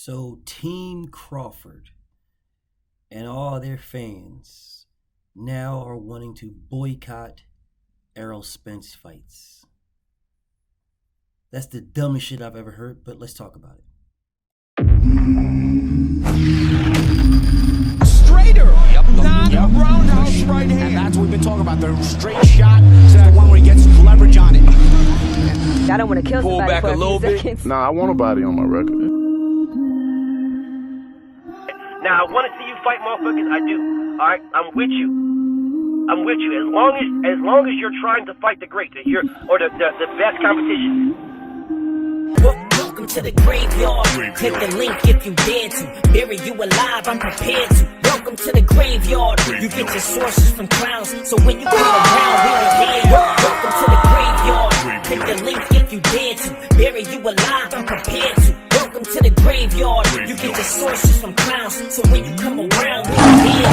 So Team Crawford and all their fans now are wanting to boycott Errol Spence fights. That's the dumbest shit I've ever heard, but let's talk about it. Straighter, not a roundhouse right hand. And that's what we've been talking about. The straight shot is the one where he gets leverage on it. I don't want to kill Pull somebody back for a little few bit. seconds. Nah, I want a body on my record. Now, I want to see you fight motherfuckers. I do. All right, I'm with you. I'm with you. As long as you're trying to fight the great, the best competition. Welcome to the graveyard. Click the link if you dare to. Bury you alive, I'm prepared to. Welcome to the graveyard. You get your sources from clowns, so when you come around, we don't hear you. Welcome to the graveyard. Click the link if you dare to. Bury you alive, I'm prepared to. Welcome to the graveyard. You get your sources from clowns, so when you come around, we don't hear you.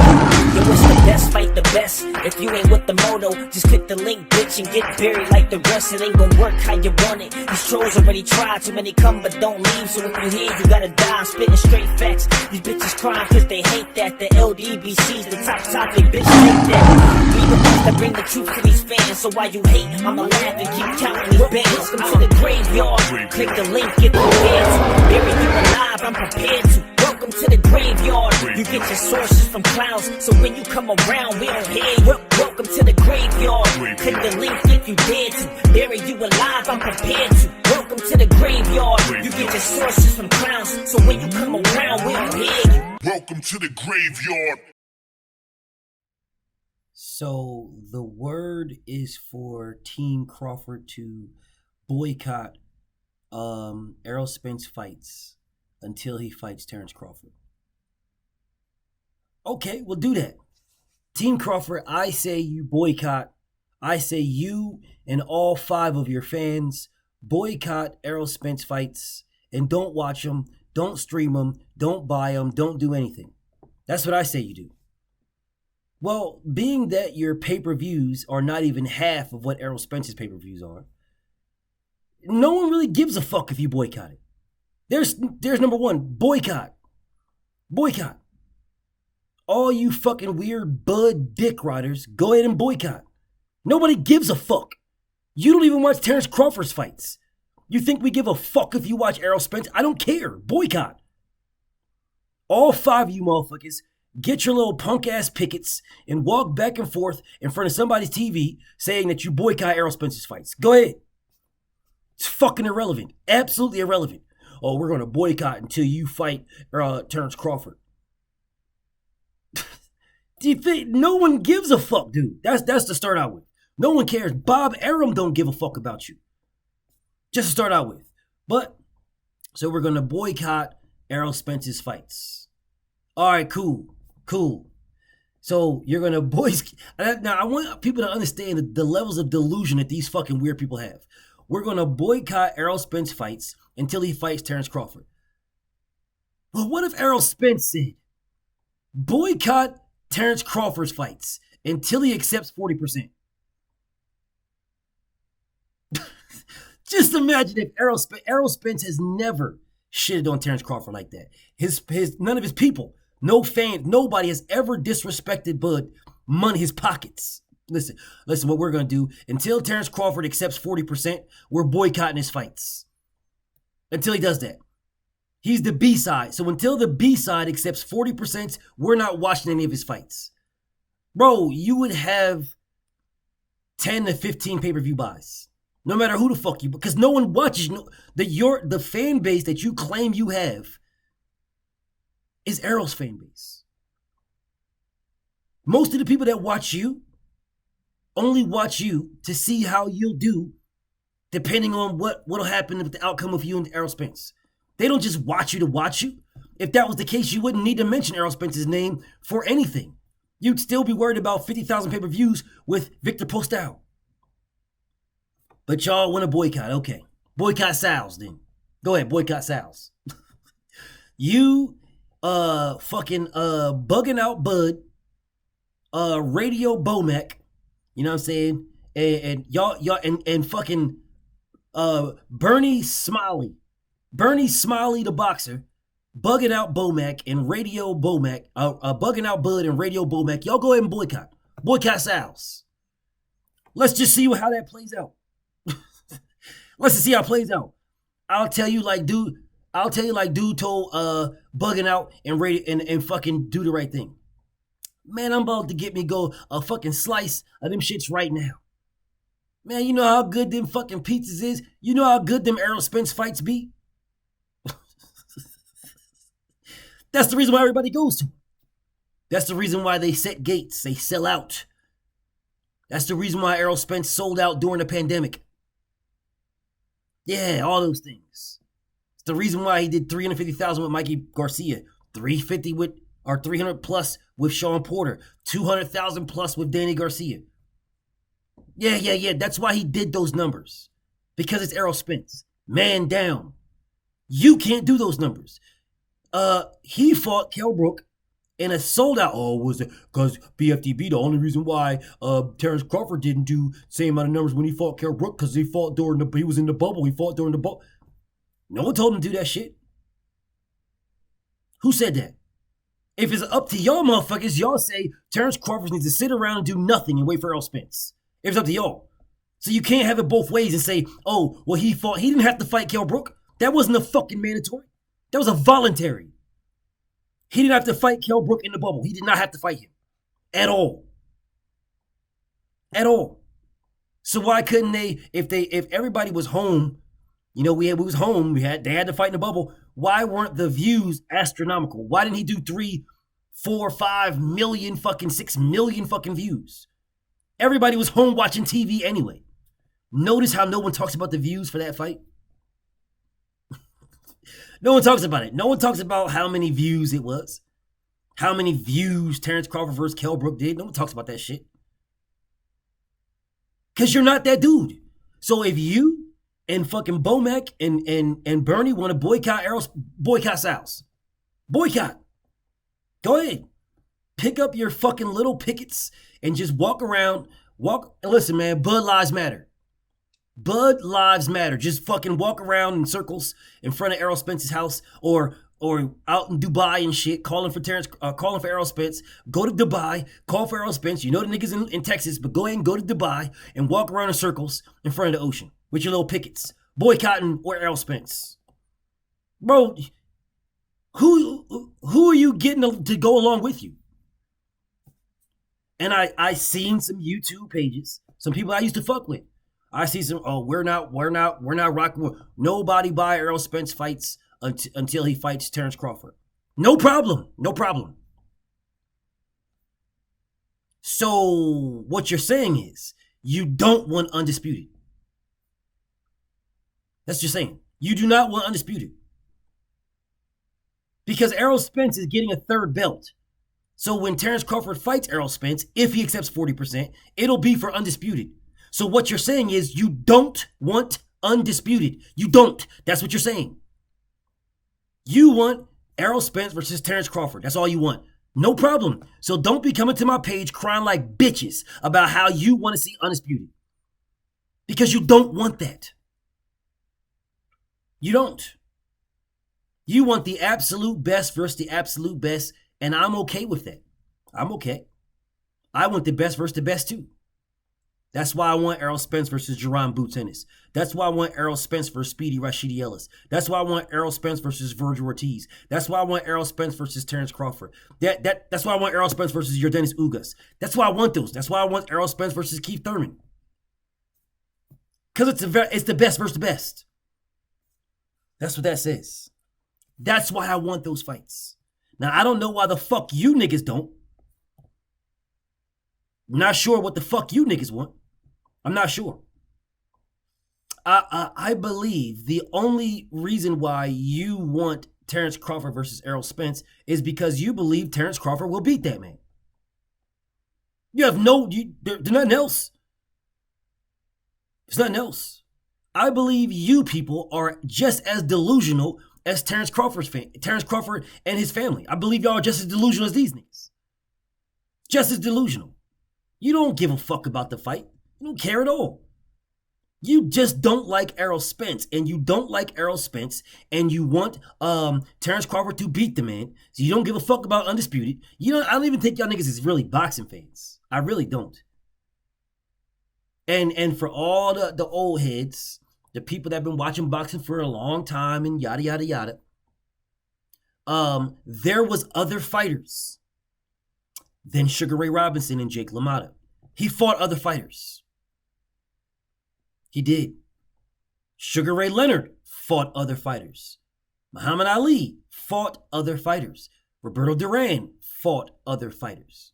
Yo, it's the best, fight the best. If you ain't with the moto, just click the link, bitch, and get buried like the rest. It ain't gonna work how you want it. These trolls already tried, too many come but don't leave. So if you here, you gotta die. I'm spitting straight facts. These bitches crying cause they hate that. The LDBC's the top topic, bitch, hate that. We the ones that bring the truth to these fans. So while you hate, I'ma laugh and keep counting these bands. Welcome to the graveyard. Click the link if you dare to. Bury you alive, I'm prepared to. Welcome to the graveyard. You get your sources from clowns, so when you come around, we don't hear you. Welcome to the graveyard. Click the link if you dare to. Bury you alive, I'm prepared to. Welcome to the graveyard. You get your sources from clowns, so when you come around, we don't hear you. Welcome to the graveyard. So the word is for Team Crawford to boycott Errol Spence fights until he fights Terrence Crawford. Okay, we'll do that. Team Crawford, I say you boycott. I say you and all 5 of your fans boycott Errol Spence fights and don't watch them, don't stream them, don't buy them, don't do anything. That's what I say you do. Well, being that your pay-per-views are not even half of what Errol Spence's pay-per-views are, no one really gives a fuck if you boycott it. There's number one, boycott. Boycott. All you fucking weird bud dick riders, go ahead and boycott. Nobody gives a fuck. You don't even watch Terrence Crawford's fights. You think we give a fuck if you watch Errol Spence? I don't care. Boycott. All 5 of you motherfuckers, get your little punk ass pickets and walk back and forth in front of somebody's TV saying that you boycott Errol Spence's fights. Go ahead. It's fucking irrelevant. Absolutely irrelevant. Oh, we're going to boycott until you fight Terrence Crawford. Do you think no one gives a fuck, dude? That's to start out with. No one cares. Bob Arum don't give a fuck about you. Just to start out with. But, so we're going to boycott Errol Spence's fights. All right, cool. So you're going to now I want people to understand the levels of delusion that these fucking weird people have. We're going to boycott Errol Spence fights until he fights Terrence Crawford. Well, what if Errol Spence said, boycott Terrence Crawford's fights until he accepts 40%? Just imagine if Errol Spence has never shitted on Terrence Crawford like that. His none of his people, no fans, nobody has ever disrespected Bud money, his pockets. Listen, what we're going to do, until Terrence Crawford accepts 40%, we're boycotting his fights. Until he does that. He's the B side. So until the B side accepts 40%, we're not watching any of his fights. Bro, you would have 10 to 15 pay-per-view buys. No matter who the fuck you, because no one watches. The fan base that you claim you have is Errol's fan base. Most of the people that watch you only watch you to see how you'll do depending on what'll happen with the outcome of you and Errol Spence. They don't just watch you to watch you. If that was the case, you wouldn't need to mention Errol Spence's name for anything. You'd still be worried about 50,000 pay-per-views with Victor Postal. But y'all want to boycott. Okay. Boycott Sal's then. Go ahead, boycott Sal's. You fucking bugging out Bud, Radio Bomac, you know what I'm saying? And y'all and fucking Bernie Smiley the boxer, Bugging Out Bomac and Radio Bomac, Bugging Out Bud and Radio Bomac, y'all go ahead and boycott. Boycott Sal's. Let's just see how that plays out. Let's just see how it plays out. I'll tell you like dude told Bugging Out and fucking Do the Right Thing. Man, I'm about to get me go a fucking slice of them shits right now. Man, you know how good them fucking pizzas is? You know how good them Errol Spence fights be? That's the reason why everybody goes to them. That's the reason why they set gates. They sell out. That's the reason why Errol Spence sold out during the pandemic. Yeah, all those things. It's the reason why he did 350,000 with Mikey Garcia, 300 plus with Sean Porter, 200,000 plus with Danny Garcia. Yeah. That's why he did those numbers. Because it's Errol Spence. Man down. You can't do those numbers. He fought Kell Brook in a sold out. Oh, was it because BFDB? The only reason why Terrence Crawford didn't do the same amount of numbers when he fought Kell Brook because he was in the bubble. He fought during the bubble. No one told him to do that shit. Who said that? If it's up to y'all motherfuckers, y'all say Terrence Crawford needs to sit around and do nothing and wait for Errol Spence. If it's up to y'all. So you can't have it both ways and say, oh, well, he didn't have to fight Kell Brook. That wasn't a fucking mandatory. That was a voluntary. He didn't have to fight Kell Brook in the bubble. He did not have to fight him. At all. At all. So why couldn't they, if everybody was home, you know, they had to fight in the bubble. Why weren't the views astronomical? Why didn't he do 3, 4, 5 million fucking 6 million fucking views? Everybody was home watching TV anyway. Notice how no one talks about the views for that fight? No one talks about it. No one talks about how many views it was. How many views Terrence Crawford versus Kell Brook did. No one talks about that shit. Because you're not that dude. So if you and fucking Bomac and Bernie want to boycott Sal's. Boycott. Go ahead. Pick up your fucking little pickets and just walk around. Listen, man, Bud Lives Matter. Bud Lives Matter. Just fucking walk around in circles in front of Errol Spence's house or out in Dubai and shit, calling for Errol Spence. Go to Dubai, call for Errol Spence. You know the niggas in Texas, but go ahead and go to Dubai and walk around in circles in front of the ocean with your little pickets, boycotting or Errol Spence. Bro, who are you getting to go along with you? And I seen some YouTube pages, some people I used to fuck with. I see some, we're not rocking. Nobody buy Errol Spence fights until he fights Terrence Crawford. No problem. So what you're saying is you don't want undisputed. That's what you're saying. You do not want undisputed. Because Errol Spence is getting a third belt. So when Terrence Crawford fights Errol Spence, if he accepts 40%, it'll be for undisputed. So what you're saying is you don't want undisputed. You don't. That's what you're saying. You want Errol Spence versus Terrence Crawford. That's all you want. No problem. So don't be coming to my page crying like bitches about how you want to see undisputed. Because you don't want that. You don't. You want the absolute best versus the absolute best, and I'm okay with that. I'm okay. I want the best versus the best too. That's why I want Errol Spence versus Jerron Boots Ennis. That's why I want Errol Spence versus Speedy Rashidi Ellis. That's why I want Errol Spence versus Virgil Ortiz. That's why I want Errol Spence versus Terrence Crawford. That's why I want Errol Spence versus Yordenis Ugas. That's why I want those. That's why I want Errol Spence versus Keith Thurman. Because it's the best versus the best. That's what that says. That's why I want those fights. Now, I don't know why the fuck you niggas don't. I'm not sure what the fuck you niggas want. I'm not sure. I believe the only reason why you want Terrence Crawford versus Errol Spence is because you believe Terrence Crawford will beat that man. You have there's nothing else. There's nothing else. I believe you people are just as delusional as Terrence Crawford and his family. I believe y'all are just as delusional as these niggas. Just as delusional. You don't give a fuck about the fight. You don't care at all. You just don't like Errol Spence, and you don't like Errol Spence, and you want Terrence Crawford to beat the man, so you don't give a fuck about Undisputed. I don't even think y'all niggas is really boxing fans. I really don't. And for all the old heads, the people that have been watching boxing for a long time and yada, yada, yada, there was other fighters than Sugar Ray Robinson and Jake LaMotta. He fought other fighters. He did. Sugar Ray Leonard fought other fighters. Muhammad Ali fought other fighters. Roberto Duran fought other fighters.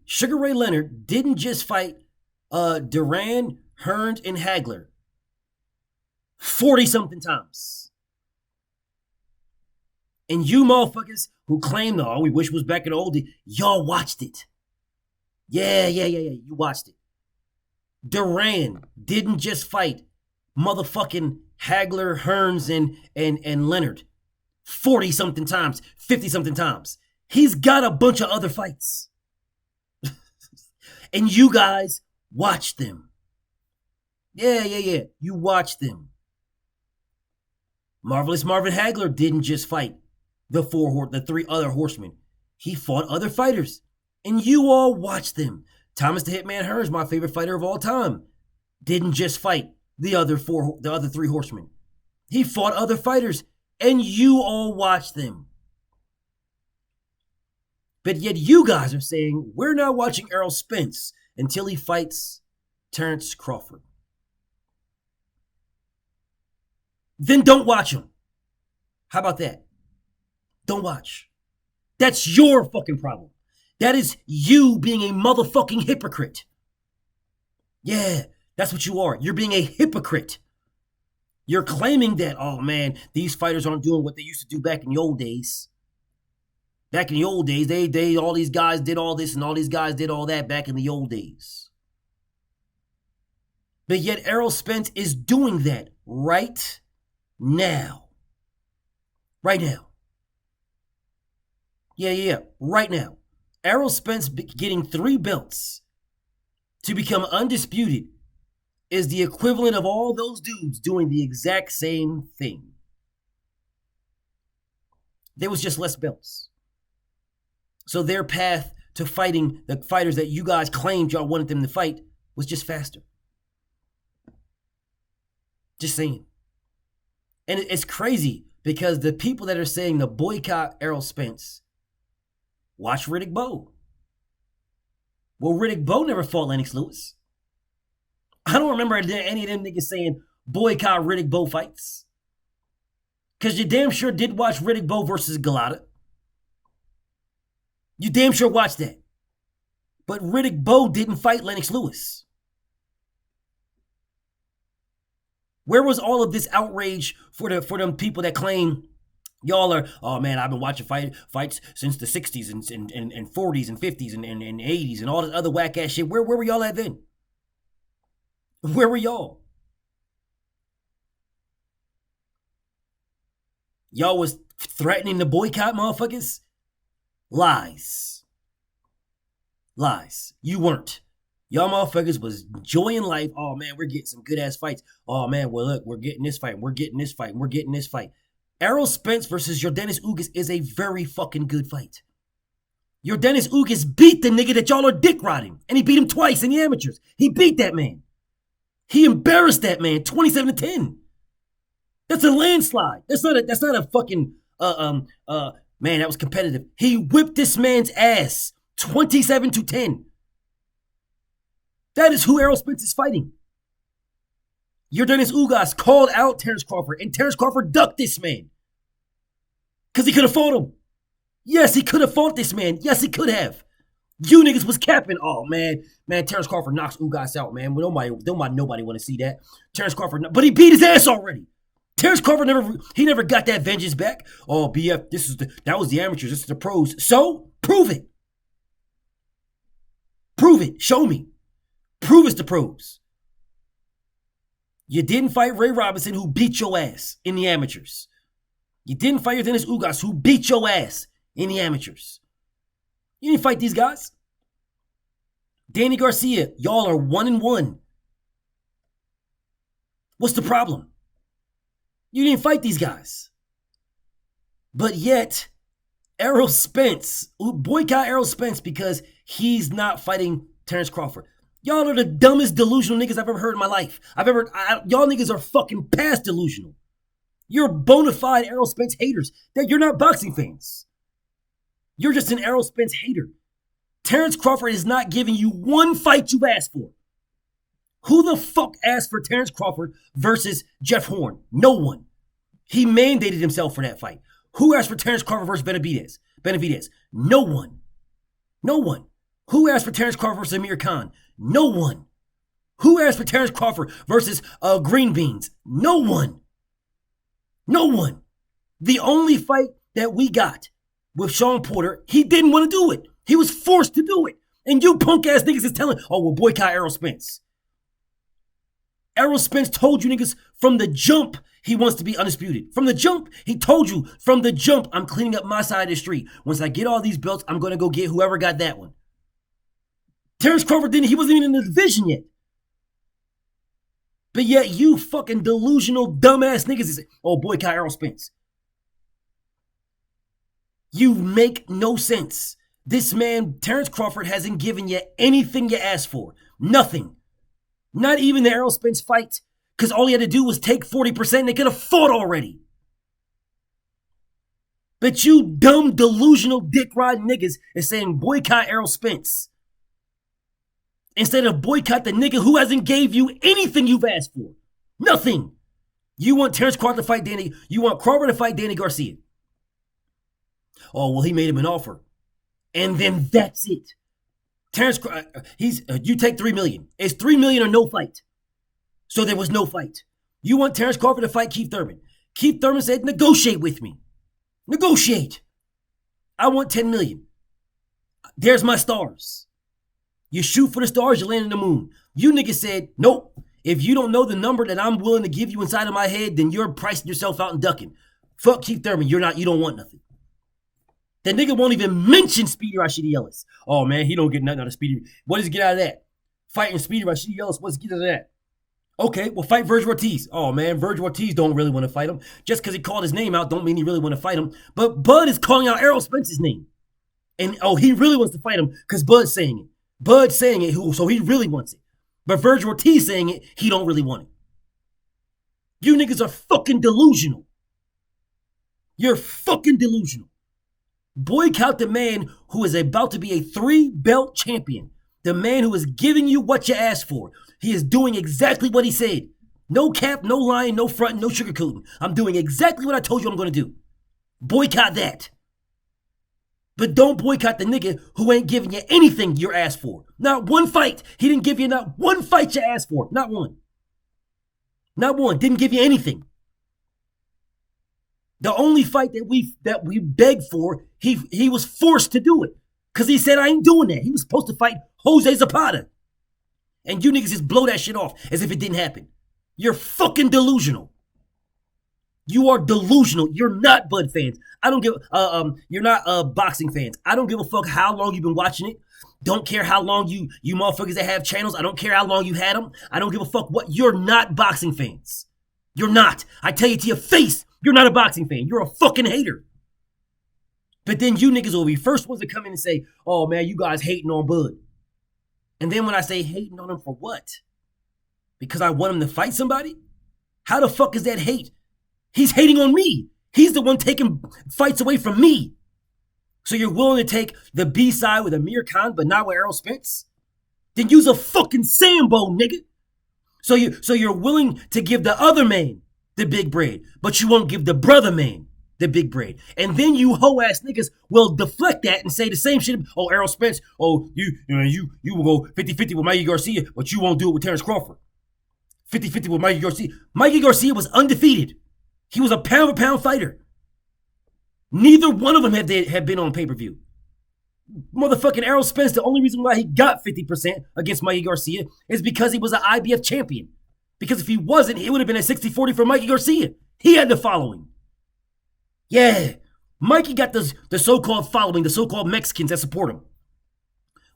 Sugar Ray Leonard didn't just fight Duran, Hearns, and Hagler 40-something times. And you motherfuckers who claim, oh, we wish it was back in the old days, y'all watched it. Yeah, you watched it. Duran didn't just fight motherfucking Hagler, Hearns, and Leonard 40-something times, 50-something times. He's got a bunch of other fights. And you guys watch them. Yeah. You watch them. Marvelous Marvin Hagler didn't just fight the three other horsemen. He fought other fighters. And you all watch them. Thomas the Hitman Hearns, my favorite fighter of all time, didn't just fight the other three horsemen. He fought other fighters, and you all watch them. But yet you guys are saying, we're not watching Errol Spence until he fights Terrence Crawford. Then don't watch him. How about that? Don't watch. That's your fucking problem. That is you being a motherfucking hypocrite. Yeah, that's what you are. You're being a hypocrite. You're claiming that, oh man, these fighters aren't doing what they used to do back in the old days. Back in the old days, they all these guys did all this and all these guys did all that back in the old days. But yet Errol Spence is doing that right now. Right now. Yeah, right now. Errol Spence getting 3 belts to become undisputed is the equivalent of all those dudes doing the exact same thing. There was just less belts. So their path to fighting the fighters that you guys claimed y'all wanted them to fight was just faster. Just saying. And it's crazy because the people that are saying to boycott Errol Spence, watch Riddick Bowe. Well, Riddick Bowe never fought Lennox Lewis. I don't remember any of them niggas saying boycott Riddick Bowe fights. Because you damn sure did watch Riddick Bowe versus Galata. You damn sure watched that. But Riddick Bowe didn't fight Lennox Lewis. Where was all of this outrage for them people that claim y'all are, oh man, I've been watching fights since the 60s and 40s and 50s and 80s and all this other whack ass shit. Where were y'all at then? Where were y'all? Y'all was threatening to boycott motherfuckers? Lies. You weren't. Y'all motherfuckers was enjoying life. Oh man, we're getting some good ass fights. Oh man, well look, we're getting this fight. We're getting this fight. We're getting this fight. Errol Spence versus Yordenis Ugas is a very fucking good fight. Yordenis Ugas beat the nigga that y'all are dick riding. And he beat him twice in the amateurs. He beat that man. He embarrassed that man 27-10. That's a landslide. That's not a fucking man, that was competitive. He whipped this man's ass 27-10. That is who Errol Spence is fighting. Yordenis Ugas called out Terrence Crawford, and Terrence Crawford ducked this man. Because he could have fought him. Yes, he could have fought this man. Yes, he could have. You niggas was capping. Oh, man, Terrence Crawford knocks Ugas out, man. Nobody want to see that. Terrence Crawford, but he beat his ass already. Terrence Crawford never got that vengeance back. Oh, BF, that was the amateurs. This is the pros. So, prove it. Prove it. Show me. Prove it's the pros. You didn't fight Ray Robinson, who beat your ass in the amateurs. You didn't fight Yordenis Ugas, who beat your ass in the amateurs. You didn't fight these guys. Danny Garcia, y'all are 1-1. What's the problem? You didn't fight these guys. But yet, Errol Spence, boycott Errol Spence because he's not fighting Terrence Crawford. Y'all are the dumbest delusional niggas I've ever heard in my life. Y'all niggas are fucking past delusional. You're bona fide Errol Spence haters. You're not boxing fans. You're just an Errol Spence hater. Terrence Crawford is not giving you one fight you've asked for. Who the fuck asked for Terrence Crawford versus Jeff Horn? No one. He mandated himself for that fight. Who asked for Terrence Crawford versus Benavidez? No one. No one. Who asked for Terrence Crawford versus Amir Khan? No one. Who asked for Terrence Crawford versus Green Beans? No one. No one. The only fight that we got with Sean Porter, he didn't want to do it. He was forced to do it. And you punk ass niggas is telling, oh, we'll boycott Errol Spence. Errol Spence told you niggas from the jump he wants to be undisputed. From the jump, he told you from the jump, I'm cleaning up my side of the street. Once I get all these belts, I'm going to go get whoever got that one. Terrence Crawford he wasn't even in the division yet. But yet you fucking delusional dumbass niggas is, oh, boycott Errol Spence. You make no sense. This man, Terrence Crawford, hasn't given you anything you asked for. Nothing. Not even the Errol Spence fight. Because all he had to do was take 40% and they could have fought already. But you dumb, delusional, dick-riding niggas is saying boycott Errol Spence. Instead of boycott the nigga who hasn't gave you anything you've asked for. Nothing. You want Terrence Crawford to fight Danny. You want Crawford to fight Danny Garcia. Oh, well, he made him an offer. And then that's it. Terrence, you take $3 million. It's $3 million or no fight. So there was no fight. You want Terrence Crawford to fight Keith Thurman. Keith Thurman said, negotiate with me. Negotiate. I want $10 million. There's my stars. You shoot for the stars, you land in the moon. You niggas said, nope. If you don't know the number that I'm willing to give you inside of my head, then you're pricing yourself out and ducking. Fuck Keith Thurman. You don't want nothing. That nigga won't even mention Speedy Rashidi Ellis. Oh, man, he don't get nothing out of Speedy. What does he get out of that? Fighting Speedy Rashidi Ellis, what's he get out of that? Okay, well, fight Virgil Ortiz. Oh, man, Virgil Ortiz don't really want to fight him. Just because he called his name out don't mean he really want to fight him. But Bud is calling out Errol Spence's name. And, oh, he really wants to fight him because Bud's saying it. Bud's saying it, so he really wants it. But Virgil Ortiz saying it, he don't really want it. You niggas are fucking delusional. You're fucking delusional. Boycott the man who is about to be a 3-belt champion. The man who is giving you what you asked for. He is doing exactly what he said. No cap, no lying, no fronting, no sugarcoating. I'm doing exactly what I told you I'm going to do. Boycott that. But don't boycott the nigga who ain't giving you anything you're asked for. Not one fight. He didn't give you not one fight you asked for. Not one. Not one. Didn't give you anything. The only fight that we begged for, he was forced to do it. Because he said, I ain't doing that. He was supposed to fight Jose Zapata. And you niggas just blow that shit off as if it didn't happen. You're fucking delusional. You are delusional. You're not Bud fans. I don't give you're not boxing fans. I don't give a fuck how long you've been watching it. Don't care how long you motherfuckers that have channels. I don't care how long you had them. I don't give a fuck what. You're not boxing fans. You're not. I tell you to your face, you're not a boxing fan. You're a fucking hater. But then you niggas will be first ones to come in and say, oh man, you guys hating on Bud. And then when I say hating on him for what? Because I want him to fight somebody? How the fuck is that hate? He's hating on me. He's the one taking fights away from me. So you're willing to take the B side with Amir Khan, but not with Errol Spence? Then use a fucking Sambo, nigga. So you're willing to give the other man the big bread, but you won't give the brother man the big bread. And then you hoe ass niggas will deflect that and say the same shit. Oh, Errol Spence, oh, you will go 50-50 with Mikey Garcia, but you won't do it with Terrence Crawford. 50-50 with Mikey Garcia. Mikey Garcia was undefeated. He was a pound-for-pound fighter. Neither one of them have been on pay-per-view. Motherfucking Errol Spence, the only reason why he got 50% against Mikey Garcia is because he was an IBF champion. Because if he wasn't, it would have been a 60-40 for Mikey Garcia. He had the following. Yeah, Mikey got the so-called following, the so-called Mexicans that support him.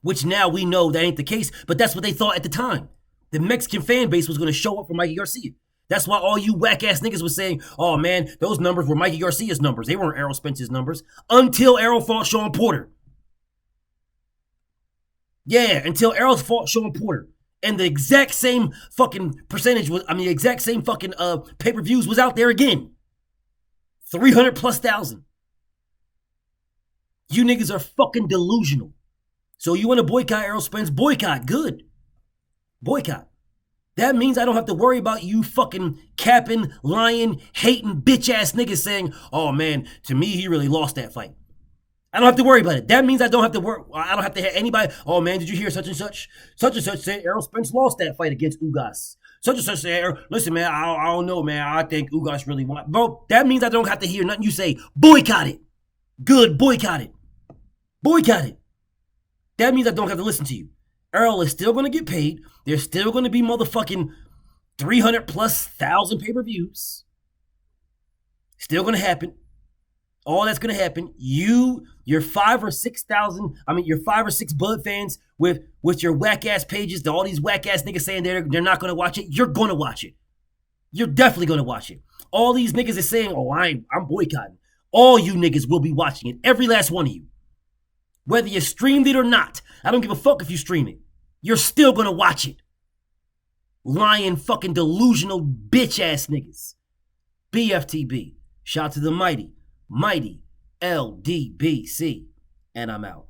Which now we know that ain't the case, but that's what they thought at the time. The Mexican fan base was going to show up for Mikey Garcia. That's why all you whack ass niggas was saying, oh man, those numbers were Mikey Garcia's numbers. They weren't Errol Spence's numbers until Errol fought Sean Porter. Yeah, until Errol fought Sean Porter. And the exact same fucking percentage was, the exact same fucking pay-per-views was out there again. 300 plus thousand. You niggas are fucking delusional. So you want to boycott Errol Spence? Boycott. Good. Boycott. That means I don't have to worry about you fucking capping, lying, hating, bitch-ass niggas saying, oh man, to me, he really lost that fight. I don't have to worry about it. That means I don't have to worry. I don't have to have anybody, oh man, did you hear such and such? Such and such said Errol Spence lost that fight against Ugas. Such and such said, listen man, I don't know, man. I think Ugas really won. Bro, that means I don't have to hear nothing you say. Boycott it. Good, boycott it. Boycott it. That means I don't have to listen to you. Errol is still going to get paid. There's still going to be motherfucking 300 plus thousand pay-per-views. Still going to happen. All that's going to happen. Your 5 or 6,000, your 5 or 6 Bud fans with your whack-ass pages, all these whack-ass niggas saying they're not going to watch it. You're going to watch it. You're definitely going to watch it. All these niggas is saying, oh, I'm boycotting. All you niggas will be watching it. Every last one of you. Whether you streamed it or not. I don't give a fuck if you stream it. You're still gonna watch it. Lying fucking delusional bitch ass niggas. BFTB. Shout to the mighty LDBC. And I'm out.